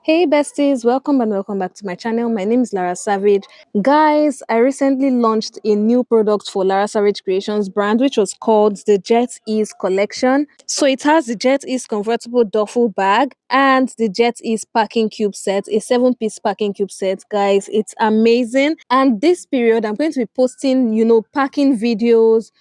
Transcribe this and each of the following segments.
Hey besties, welcome and welcome back to my channel. My name is Lara Savage. Guys, I recently launched a new product for Lara Savage Creations brand, which was called the JetEase collection. So it has the JetEase Convertible Duffle Bag and the JetEase packing cube set, a 7-piece packing cube set. Guys, it's amazing. And this period, I'm going to be posting, packing videos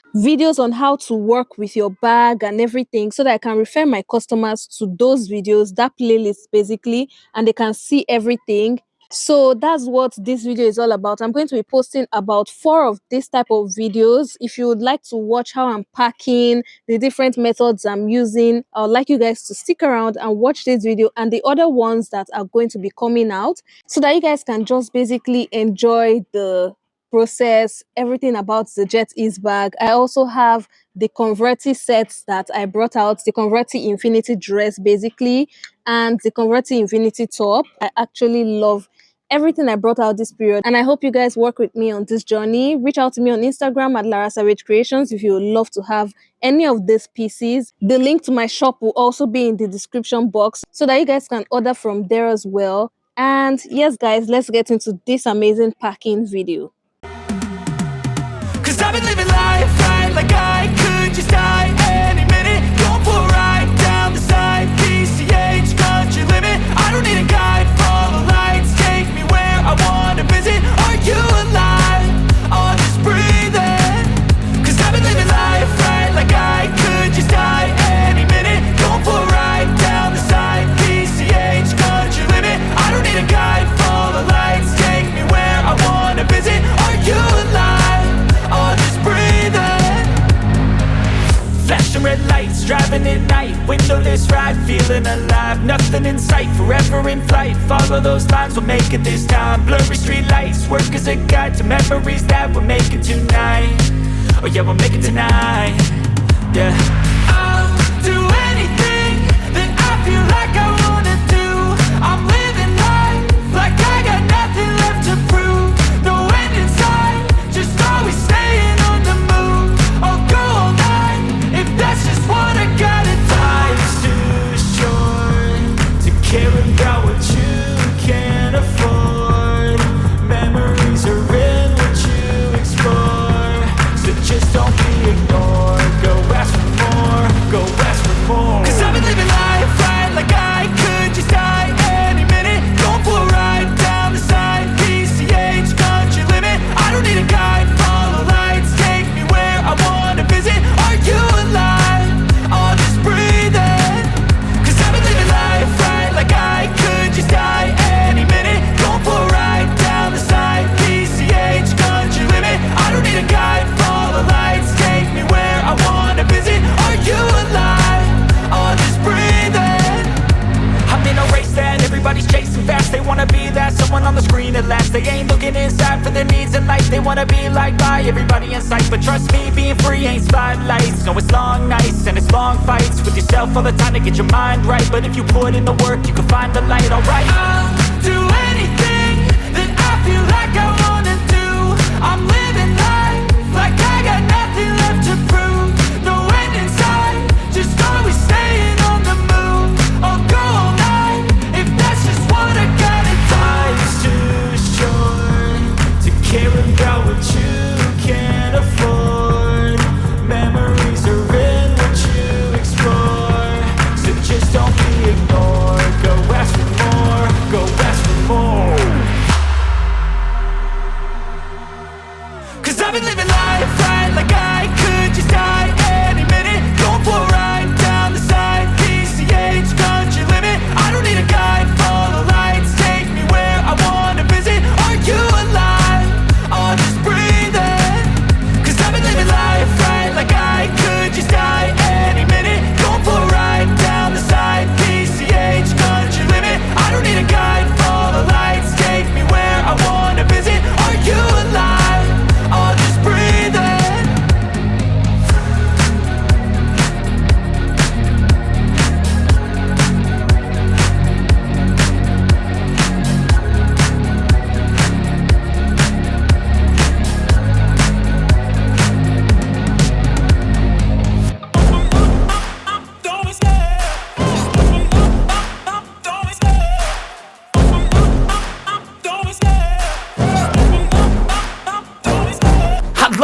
on how to work with your bag and everything so that I can refer my customers to those videos, that playlist basically, and they can see everything. So that's what this video is all about. I'm going to be posting about 4 of this type of videos. If you would like to watch how I'm packing, the different methods I'm using, I would like you guys to stick around and watch this video and the other ones that are going to be coming out so that you guys can just basically enjoy the process, everything about the JetEase bag. I also have the Converti sets that I brought out, the Converti Infinity dress basically, and the Converti Infinity top. I actually love everything I brought out this period, and I hope you guys work with me on this journey. Reach out to me on Instagram at Lara Savage Creations if you would love to have any of these pieces. The link to my shop will also be in the description box so that you guys can order from there as well. And yes guys, let's get into this amazing packing video. Cause I've been living life right like I could just die any minute. Going for a ride down the side, PCH, country limit. I don't need a guide, follow lights, take me where I wanna visit. Are you alive? Or just breathing? Cause I've been living life right like I could just die any minute. Going for a ride down the side, PCH, country limit. I don't need a guide, follow lights, take me where I wanna visit. Are you alive? Or just breathing? Flashing red lights, driving at night, windowless ride, feeling alive. Nothing in sight, forever in flight. Follow those lines, we'll make it this time. Blurry street lights, work as a guide to memories that we're making tonight. Oh yeah, we'll make it tonight. Yeah. I'll do anything that I feel like I wanna do. I'm living life like I got nothing left to prove. No end in sight, just always staying on the move. I'll go all night if that's just what I gotta do. Life's too short to care about what you can't afford. Memories are in what you explore, so just don't be ignored. Go ask for more, go ask for more. Cause I've been living life right like I could just die any minute. Going for a ride down the side, PCH, country limit. I don't need a guide, follow lights, take me where I wanna visit. Are you alive? Or just breathing? Cause I've been living life right like I could just die any minute. Going for a ride down the side, PCH, country limit. I don't need a guide, follow lights, take me where I wanna visit. Are you alive? Or just breathing? I'm in a race that everybody's chasing fast. They wanna be that someone on the screen at last. They ain't looking inside for their needs in life. They wanna be liked by everybody in sight. But trust me, being free ain't spotlights. No, it's long nights and it's long fights with yourself all the time to get your mind right. But if you put in the work, you can find the light, alright. I'll do anything that I feel like I wanna do. I'm living life like I got nothing left to prove. No end in sight, just always staying on the move. I'll go all night if that's just what I gotta do. Life's too short to care about what you can't afford. Memories are in what you explore, so just don't be ignored. Go ask for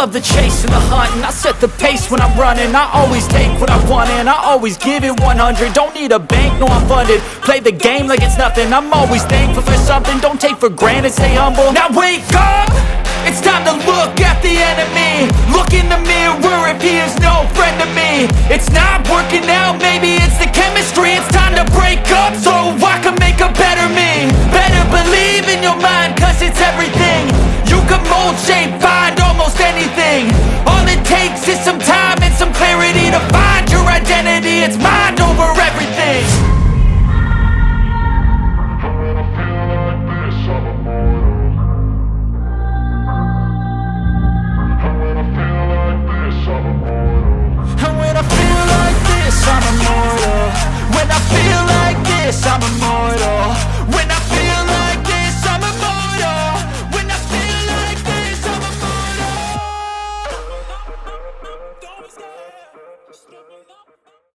love the chase and the hunt, and I set the pace when I'm running. I always take what I want and I always give it 100. Don't need a bank, no I'm funded. Play the game like it's nothing. I'm always thankful for something. Don't take for granted, stay humble. Now wake up! It's time to look at the enemy. Look in the mirror if he is no friend to me. It's not working out, maybe it's the chemistry. It's time to break up so I can make a